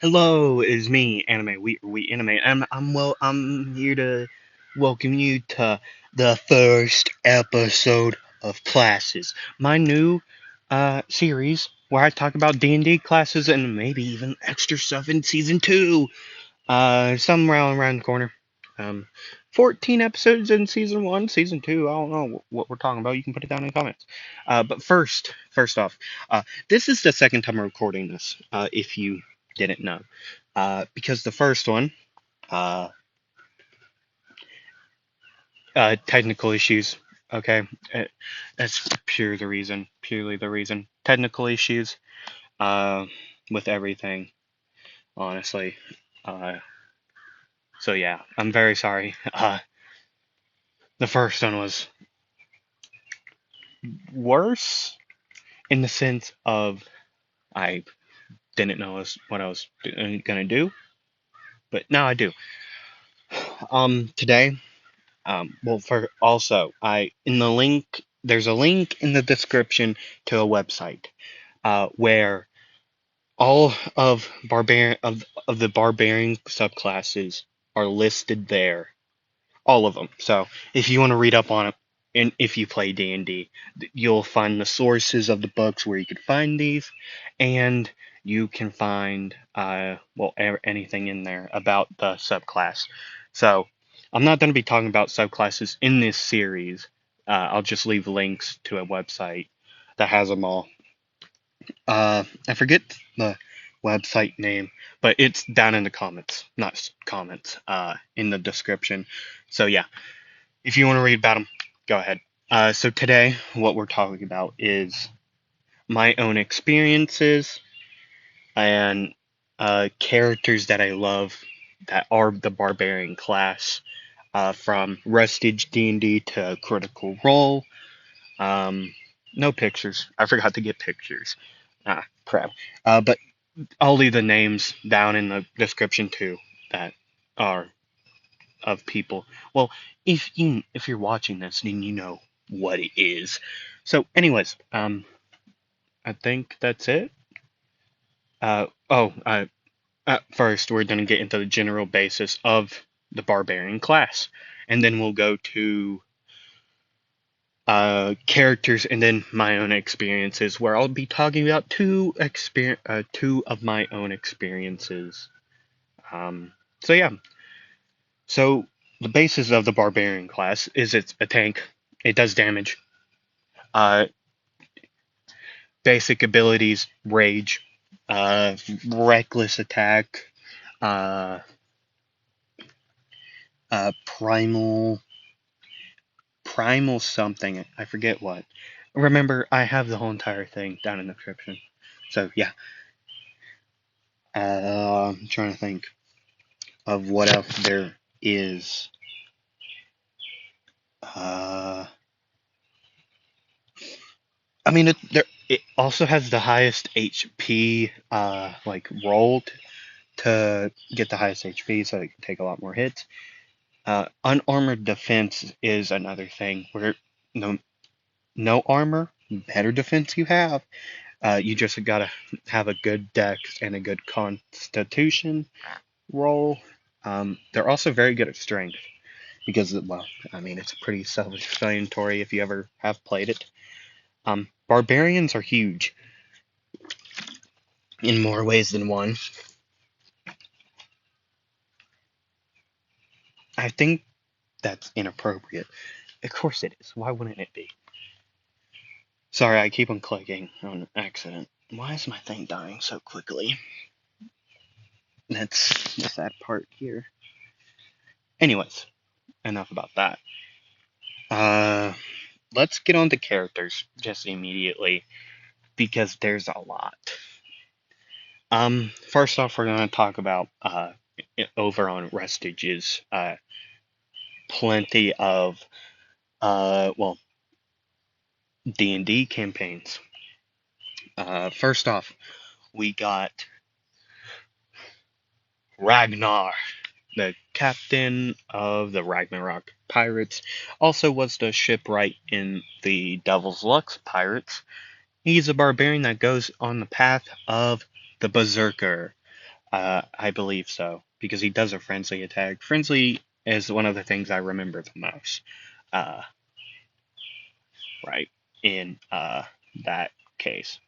Hello, it is me, Anime We Anime, and I'm here to welcome you to the first episode of Classes, my new series where I talk about D&D classes and maybe even extra stuff in season 2. Some around the corner. Um 14 episodes in season 1, season 2, I don't know what we're talking about. You can put it down in the comments. But first off, this is the second time I'm recording this, if you didn't know. Because the first one, uh, technical issues. Okay, that's purely the reason. Technical issues, uh, with everything, honestly. Uh, so yeah, I'm very sorry. The first one was worse in the sense of I didn't know what I was gonna do, but now I do. Today, well, for also, I in the link, there's a link in the description to a website, where all of the barbarian subclasses are listed there, all of them. So if you want to read up on it, and if you play D&D, you'll find the sources of the books where you could find these, and you can find anything in there about the subclass. So I'm not going to be talking about subclasses in this series. I'll just leave links to a website that has them all. I forget the website name, but it's down in the comments, not comments, in the description. So yeah, if you want to read about them, go ahead. So today, what we're talking about is my own experiences and characters that I love that are the barbarian class, from Rustage D&D to Critical Role. Um, no pictures. I forgot to get pictures. Ah, crap. But I'll leave the names down in the description too that are of people. Well, if you're watching this, then you know what it is. So, anyways, I think that's it. Uh, oh, uh, at first we're gonna get into the general basis of the barbarian class, and then we'll go to characters and then my own experiences, where I'll be talking about two of my own experiences. Um, so yeah, so the basis of the barbarian class is it's a tank. It does damage. Uh, Basic abilities: rage, reckless attack, uh, primal, primal something. I forget what. Remember, I have the whole entire thing down in the description. So yeah, I'm trying to think of what else there is. Uh, I mean, it also has the highest HP, like rolled to get the highest HP, so it can take a lot more hits. Unarmored defense is another thing where no no armor, better defense you have. You just gotta have a good dex and a good constitution roll. They're also very good at strength because, well, I mean, it's pretty self-explanatory if you ever have played it. Barbarians are huge in more ways than one. I think that's inappropriate. Of course it is. Why wouldn't it be? Sorry, I keep on clicking on accident. Why is my thing dying so quickly? That's the sad part here. Anyways, enough about that. Uh, let's get on to characters just immediately because there's a lot. First off, we're gonna talk about over on Rustage's plenty of well, D&D campaigns. First off, we got Ragnar, the captain of the Ragnarok pirates, also was the shipwright in the Devil's Lux pirates. He's a barbarian that goes on the path of the Berserker. I believe so, because he does a frenzy attack. Frenzy is one of the things I remember the most. Uh, right, in that case.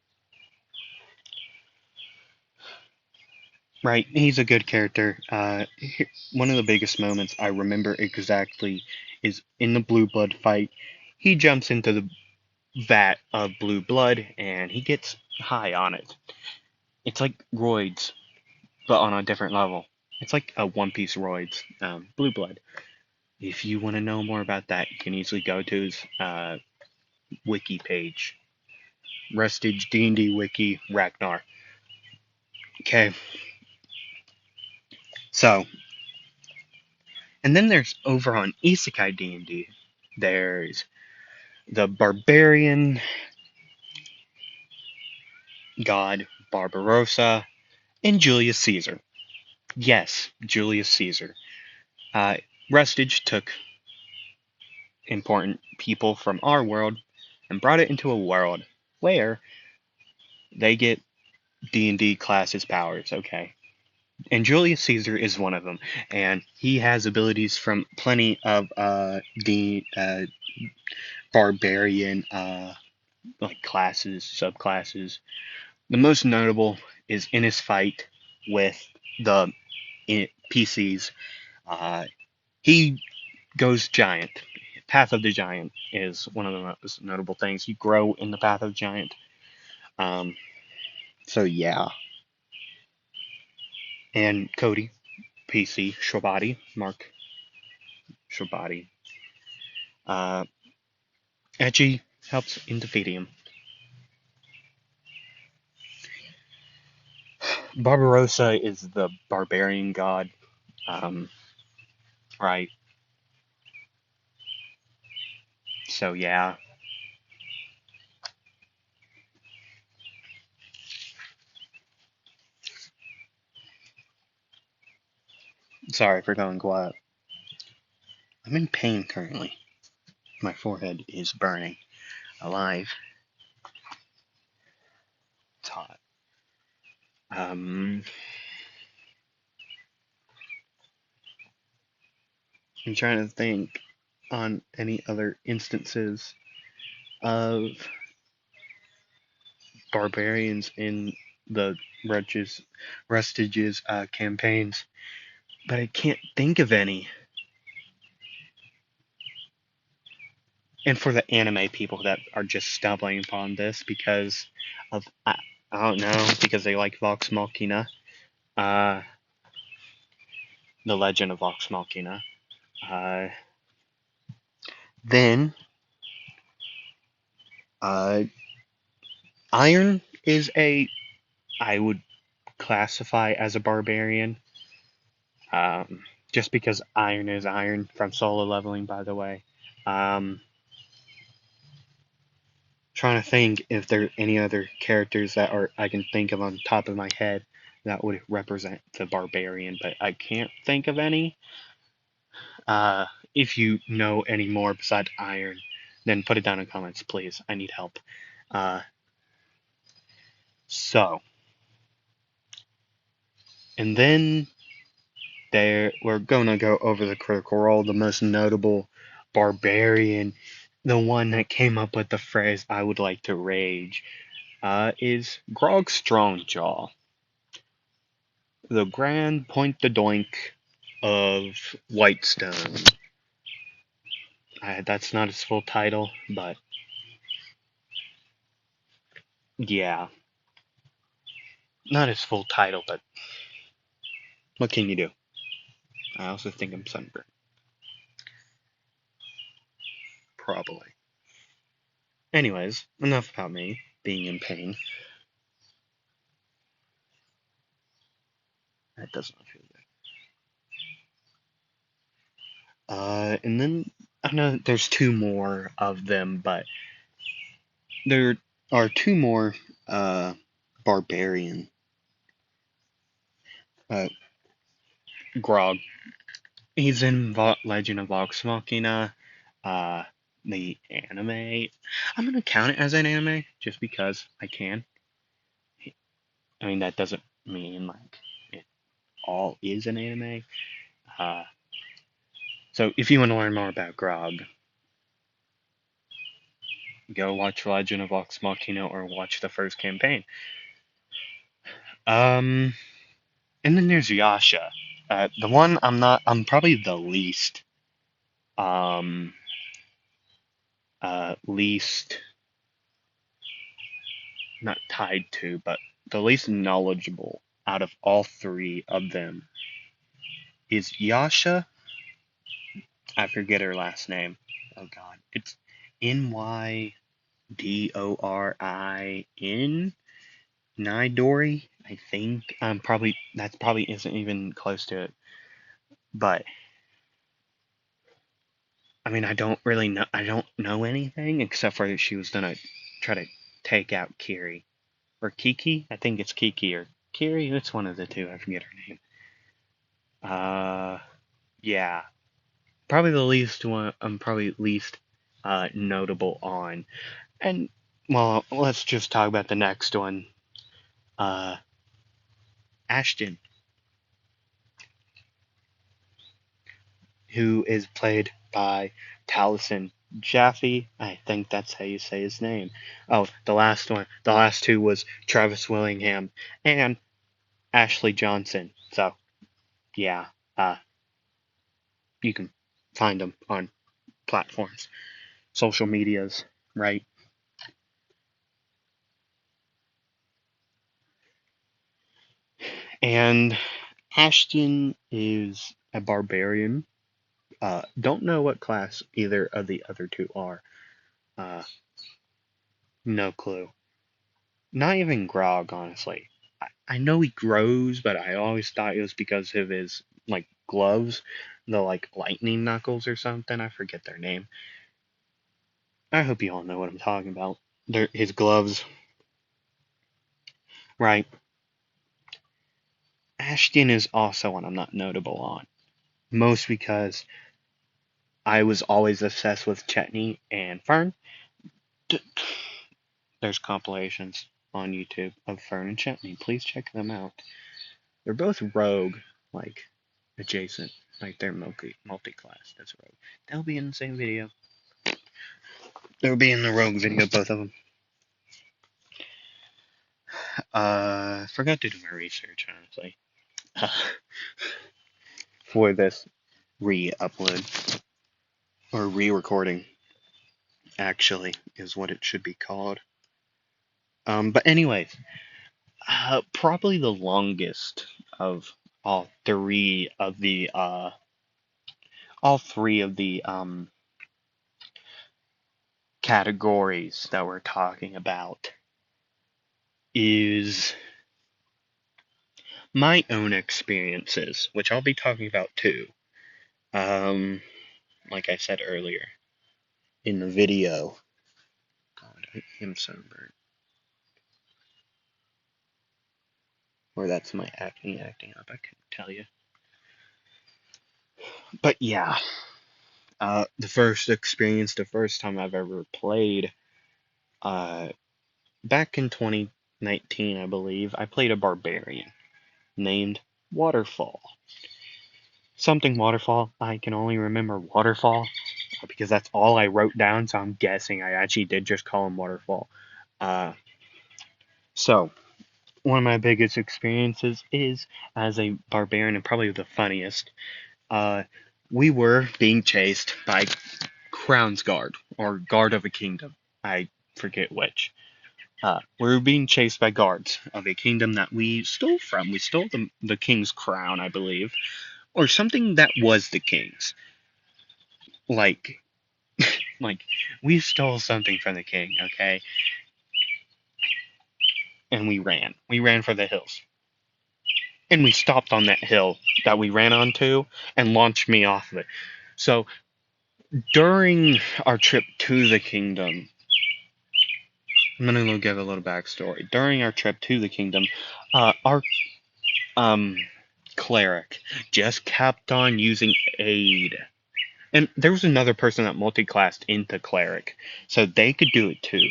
Right, he's a good character. One of the biggest moments I remember exactly is in the blue blood fight. He jumps into the vat of blue blood and he gets high on it. It's like roids, but on a different level. It's like a One Piece roids, blue blood. If you want to know more about that, you can easily go to his wiki page, Rustage D&D Wiki Ragnar. Okay, so and then there's over on Isekai D&D, there's the Barbarian god Barbarossa and Julius Caesar. Yes, Julius Caesar. Uh, Rustage took important people from our world and brought it into a world where they get D&D classes powers, okay? And Julius Caesar is one of them, and he has abilities from plenty of the barbarian like classes, subclasses. The most notable is in his fight with the PCs. Uh, he goes giant. Path of the Giant is one of the most notable things. You grow in the Path of the Giant. Um, so yeah. And Cody, PC, Shabati, Mark Shabati. Uh, Edgy helps in defeating him. Barbarossa is the barbarian god. Um, right. So yeah. Sorry for going quiet. I'm in pain currently. My forehead is burning. Alive. It's hot. Um, I'm trying to think on any other instances of barbarians in the Rustage's campaigns, but I can't think of any. And for the anime people that are just stumbling upon this because of I don't know, because they like Vox Machina, uh, the Legend of Vox Machina. Uh, then uh, Iron is I would classify as a barbarian, just because Iron is Iron from solo leveling, by the way. Um, Trying to think if there are any other characters that are I can think of on top of my head that would represent the barbarian, but I can't think of any. If you know any more besides Iron, then put it down in comments, please. I need help. Uh, so, and then we're gonna go over the critical role. The most notable barbarian, the one that came up with the phrase "I would like to rage," is Grog Strongjaw, the Grand Point the Doink of Whitestone. That's not his full title, but yeah, not his full title, but what can you do? I also think I'm sunburned. Probably. Anyways, enough about me being in pain. That does not feel good. And then I know there's two more of them, but there are two more barbarian. Uh, Grog. He's in Legend of Vox Machina, uh, the anime. I'm gonna count it as an anime just because I can. I mean that doesn't mean like it. all is an anime. So if you want to learn more about Grog, go watch Legend of Vox Machina or watch the first campaign. And then there's Yasha. The one I'm probably the least, um, least, not tied to, but the least knowledgeable out of all three of them is Yasha. I forget her last name. Oh god. It's Nydorin. Nidori, I think. That's probably isn't even close to it. But I mean, I don't know anything except for that she was gonna try to take out Kiri or Kiki. I think it's Kiki or Kiri. It's one of the two. I forget her name. Yeah, probably the least one. I'm probably least notable on. And well, let's just talk about the next one. Uh, Ashton, who is played by Taliesin Jaffe. I think that's how you say his name. Oh, the last two was Travis Willingham and Ashley Johnson. So, yeah, you can find them on platforms, social medias, right? And Ashton is a barbarian. Don't know what class either of the other two are. Uh, no clue. Not even Grog, honestly. I know he grows, but I always thought it was because of his like gloves, the like lightning knuckles or something. I forget their name. I hope you all know what I'm talking about. His gloves, right? Ashton is also one I'm not notable on, most because I was always obsessed with Chetney and Fern. There's compilations on YouTube of Fern and Chetney. Please check them out. They're both rogue, like adjacent, like they're multi-class. That's rogue. They'll be in the same video. They'll be in the rogue video, both of them. Forgot to do my research, honestly, for this re-upload or re-recording. Actually, is what it should be called. But anyways, probably the longest of all three of the categories that we're talking about is my own experiences, which I'll be talking about too. Like I said earlier in the video. God, I am sunburned. Or that's my acne acting up, I couldn't tell you. But yeah, the first experience, the first time I've ever played, back in 2019, I believe, I played a barbarian named Waterfall. Something Waterfall. I can only remember Waterfall because that's all I wrote down, so I'm guessing I actually did just call him Waterfall. So, one of my biggest experiences is as a barbarian, and probably the funniest. We were being chased by Crown's Guard, or Guard of a Kingdom. I forget which. We were being chased by guards of a kingdom that we stole from. We stole the king's crown, I believe, or something that was the king's. Like, like we stole something from the king, okay? And we ran. We ran for the hills. And we stopped on that hill that we ran onto and launched me off of it. So, during our trip to the kingdom, I'm going to give a little backstory. During our trip to the kingdom, our cleric just kept on using aid. And there was another person that multi-classed into cleric, so they could do it too.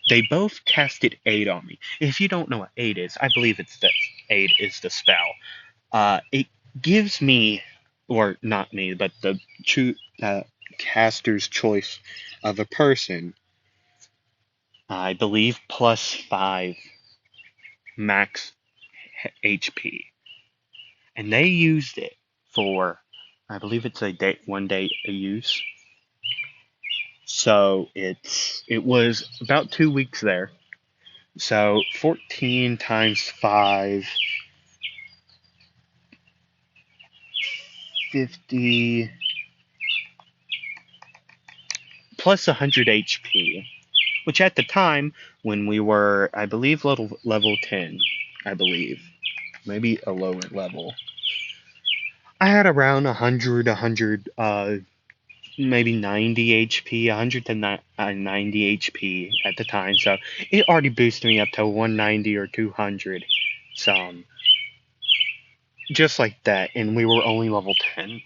They both casted aid on me. If you don't know what aid is, I believe it's this. Aid is the spell. it gives me, or not me, but the caster's choice of a person, I believe, +5 max HP. And they used it for, I believe it's a day, 1 day a use. So it was about 2 weeks there. So 14 times 5, 50 plus 100 HP, which at the time when we were, I believe, level 10, I believe, maybe a lower level, I had around 100, maybe 90 HP, 100 to 90 HP at the time, so it already boosted me up to 190 or 200, so just like that, and we were only level 10,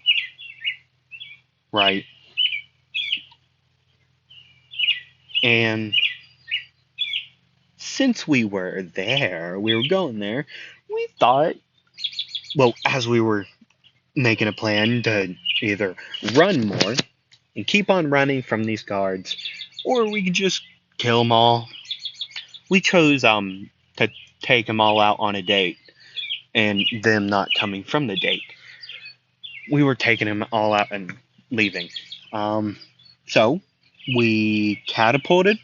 right? And since we were going there, we thought, well, as we were making a plan to either run more and keep on running from these guards, or we could just kill them all. We chose to take them all out on a date, and them not coming from the date. We were taking them all out and leaving. So we catapulted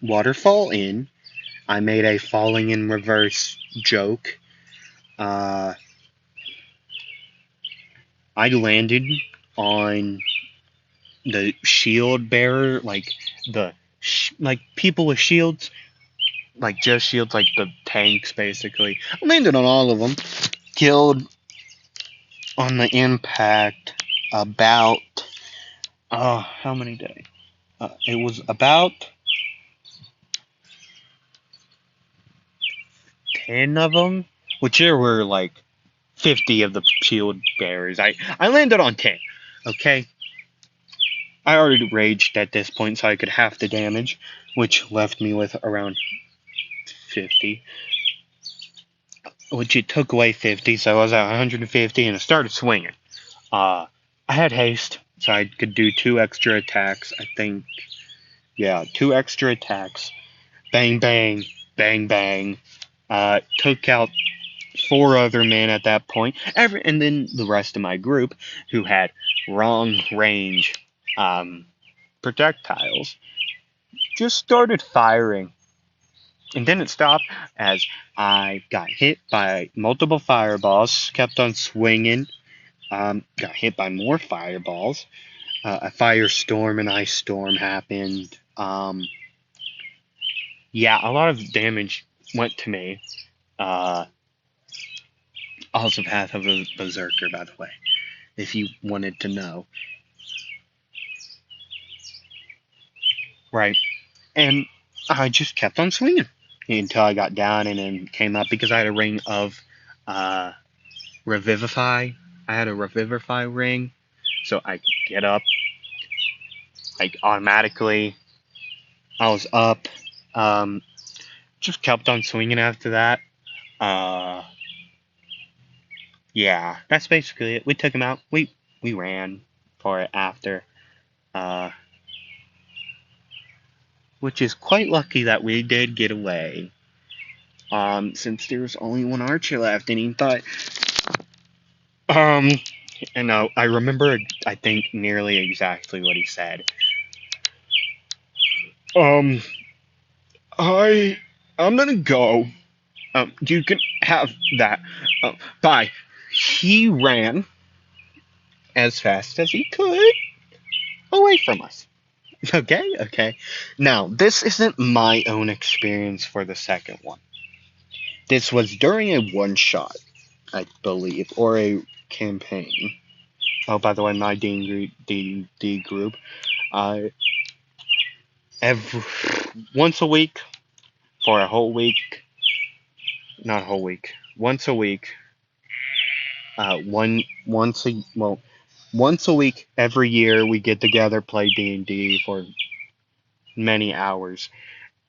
Waterfall in. I made a falling in reverse joke. I landed on the shield bearer, like like people with shields, like just shields, like the tanks, basically. I landed on all of them. Killed on the impact about how many days? It was about 10 of them, which there were like 50 of the shield bearers. I landed on 10. Okay. I already raged at this point, so I could half the damage, which left me with around 50. Which it took away 50, so I was at 150, and I started swinging. I had haste, so I could do 2 extra attacks. I think, yeah, 2 extra attacks. Bang, bang, bang, bang. Took out 4 other men at that point. And then the rest of my group, who had wrong range projectiles, just started firing. And didn't stop as I got hit by multiple fireballs, kept on swinging, got hit by more fireballs. A firestorm and ice storm happened. Yeah, a lot of damage went to me. Also Path of a Berserker, by the way, if you wanted to know. Right. And I just kept on swinging until I got down and then came up because I had a ring of Revivify. I had a Revivify ring, so I could get up like automatically. I was up. Just kept on swinging after that. Yeah, that's basically it. We took him out. We ran for it after. Which is quite lucky that we did get away. Since there was only one archer left, and he thought, and I remember, I think, nearly exactly what he said. I'm gonna go. You can have that. Bye. He ran as fast as he could away from us. Okay. Now, this isn't my own experience for the second one. This was during a one-shot, I believe, or a campaign. Oh, by the way, my D&D group, once a week, for a whole week, not a whole week, once a week, once a week every year we get together, play D&D for many hours.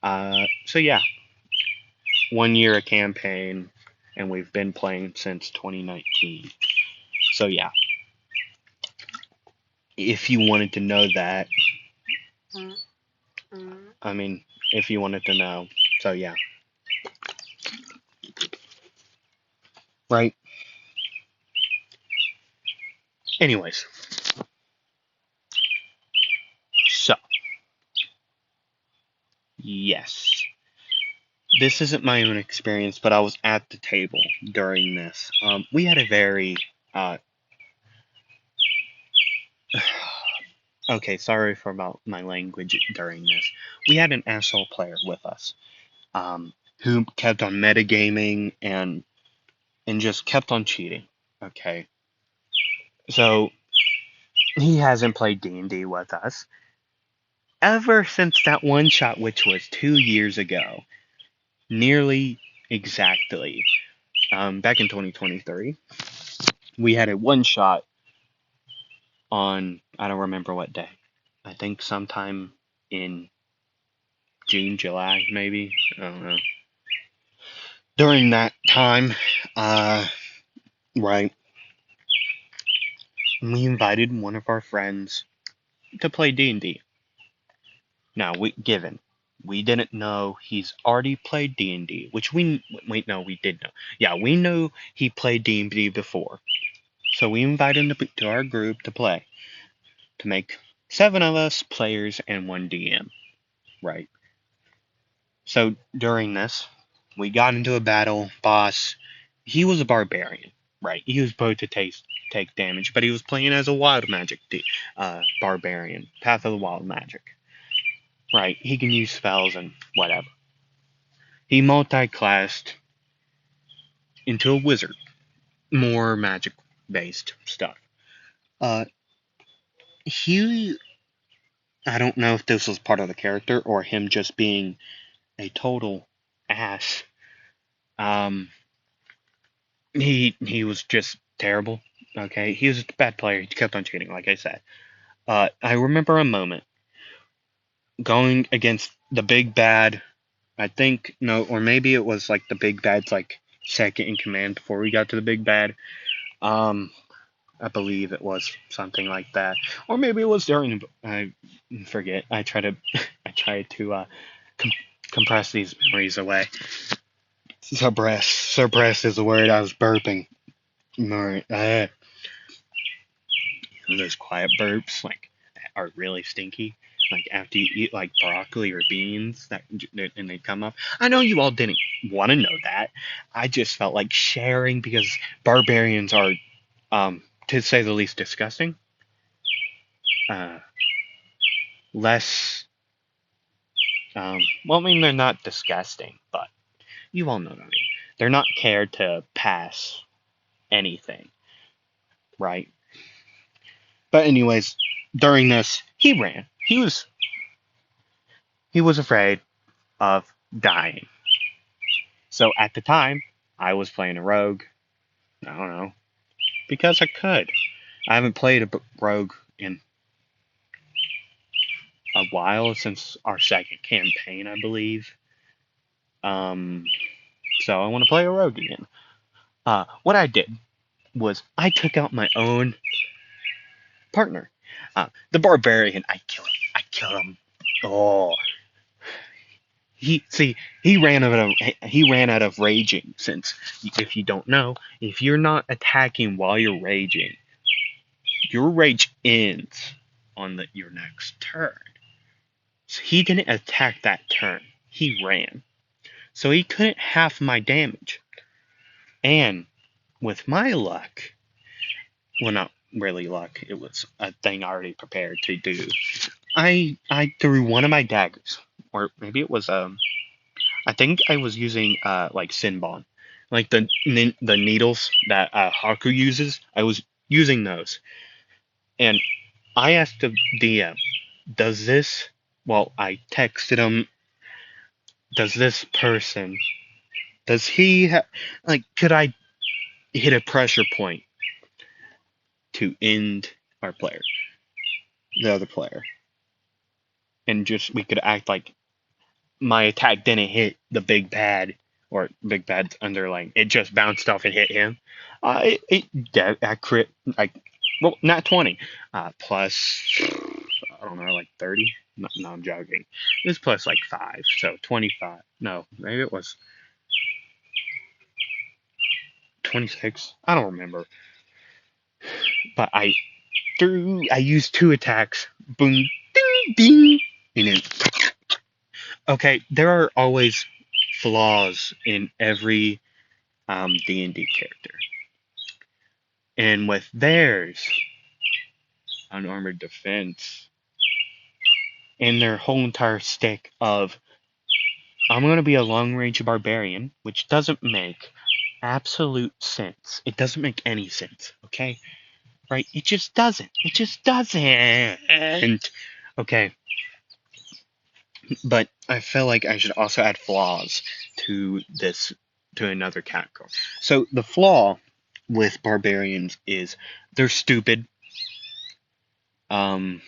So yeah, 1 year a campaign. and we've been playing since 2019. So yeah, if you wanted to know that, I mean, if you wanted to know, so yeah, right? Anyways, so yes, this isn't my own experience, but I was at the table during this. We had a very okay, sorry for about my language during this. We had an asshole player with us, who kept on metagaming and just kept on cheating. Okay, so he hasn't played D&D with us ever since that one shot, which was 2 years ago, nearly exactly. Back in 2023, we had a one shot on, I don't remember what day. I think sometime in June, July, maybe. I don't know. During that time, uh, right, we invited one of our friends to play D&D. Now, we didn't know he's already played D&D, which wait, no, we did know. Yeah, we knew he played D&D before. So we invited him to our group to play, to make 7 of us players and 1 DM, right? So during this, we got into a battle. Boss, he was a barbarian, right? He was supposed to take damage, but he was playing as a wild magic barbarian, Path of the Wild Magic, right? He can use spells and whatever. He multi-classed into a wizard, more magic based stuff. Uh, he, I don't know if this was part of the character or him just being a total ass. Um, he was just terrible. Okay, he was a bad player. He kept on cheating, like I said. I remember a moment going against the big bad. I think no, or maybe it was like the big bad's like second in command before we got to the big bad. Um, I believe it was something like that, or maybe it was during. I forget. I try to I try to com- compress these memories away. Suppress is the word. I was burping. Those quiet burps like are really stinky. Like after you eat like broccoli or beans and they come up. I know you all didn't want to know that. I just felt like sharing because barbarians are, to say the least, disgusting. Uh, less. Well, I mean they're not disgusting, but you all know what I mean. They're not cared to pass anything, right? But anyways, during this, he ran. He was afraid of dying. So at the time, I was playing a rogue. I don't know, because I could. I haven't played a rogue in a while, since our second campaign, I believe. Um, so I want to play a rogue again. What I did was I took out my own partner, the barbarian. I killed him. I killed him. Oh, he see he ran out of raging. Since, if you don't know, if you're not attacking while you're raging, your rage ends on your next turn. So he didn't attack that turn. He ran. So he couldn't half my damage. And with my luck, well, not really luck, it was a thing I already prepared to do. I threw one of my daggers, or maybe it was I think I was using like Sinbon, like the needles that Haku uses. I was using those, and I asked the DM, "Does this?" Well, I texted him, "Does this person? Does he like? Could I hit a pressure point to end our player, the other player, and just we could act like my attack didn't hit the big bad, or Big Bad's underling. It just bounced off and hit him. Accurate, like, well, not 20. Plus, I don't know, like 30? No, I'm joking. It was plus like 5, so 25. No, maybe it was 26. I don't remember. But I used 2 attacks. Boom, ding, ding. And then, okay, there are always flaws in every D&D character. And with theirs, unarmored defense, and their whole entire stick of, I'm going to be a long-range barbarian, which doesn't make absolute sense. It doesn't make any sense, okay? Right? It just doesn't. It just doesn't. Okay. But I feel like I should also add flaws to this, to another category. So the flaw with barbarians is they're stupid. They're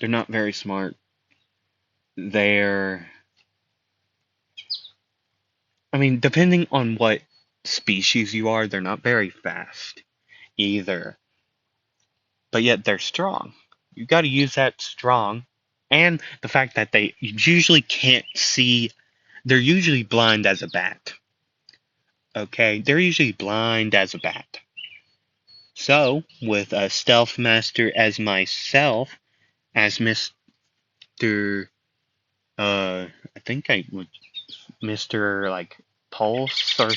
not very smart. I mean, depending on what species you are, they're not very fast either. But yet they're strong. You got to use that strong. And the fact that they usually can't see, they're usually blind as a bat. Okay? They're usually blind as a bat. So, with a stealth master as myself, as Mr. I think I would, Mr. like Pulse, or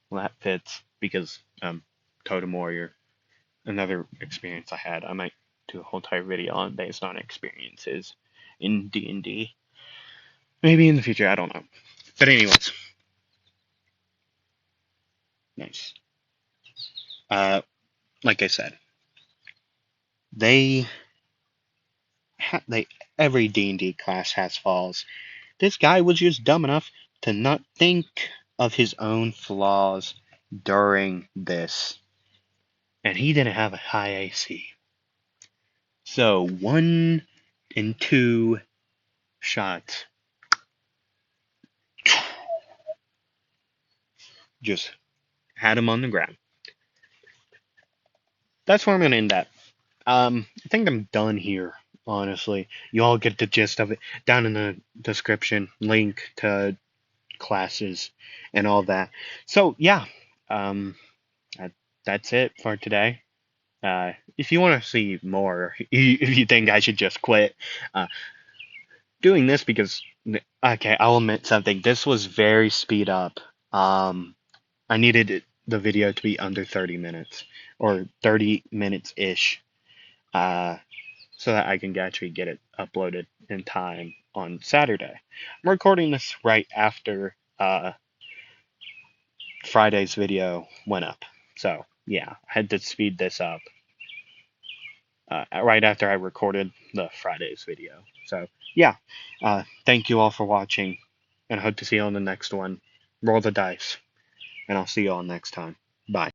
well, that fits because Totem Warrior, another experience I had. I might do a whole entire video on based on experiences in D&D. Maybe in the future, I don't know. But anyways, nice. Like I said, they every D&D class has flaws. This guy was just dumb enough to not think of his own flaws during this, and he didn't have a high AC. So 1 and 2 shots just had him on the ground. That's where I'm gonna end that. I think I'm done here, honestly. You all get the gist of it down in the description, link to classes and all that. So yeah, that's it for today. If you want to see more, if you think I should just quit doing this, because, okay, I'll admit something. This was very speed up. I needed the video to be under 30 minutes, or 30 minutes-ish, so that I can actually get it uploaded in time on Saturday. I'm recording this right after Friday's video went up. So, yeah, I had to speed this up right after I recorded the Friday's video. So, yeah, thank you all for watching, and I hope to see you on the next one. Roll the dice, and I'll see you all next time. Bye.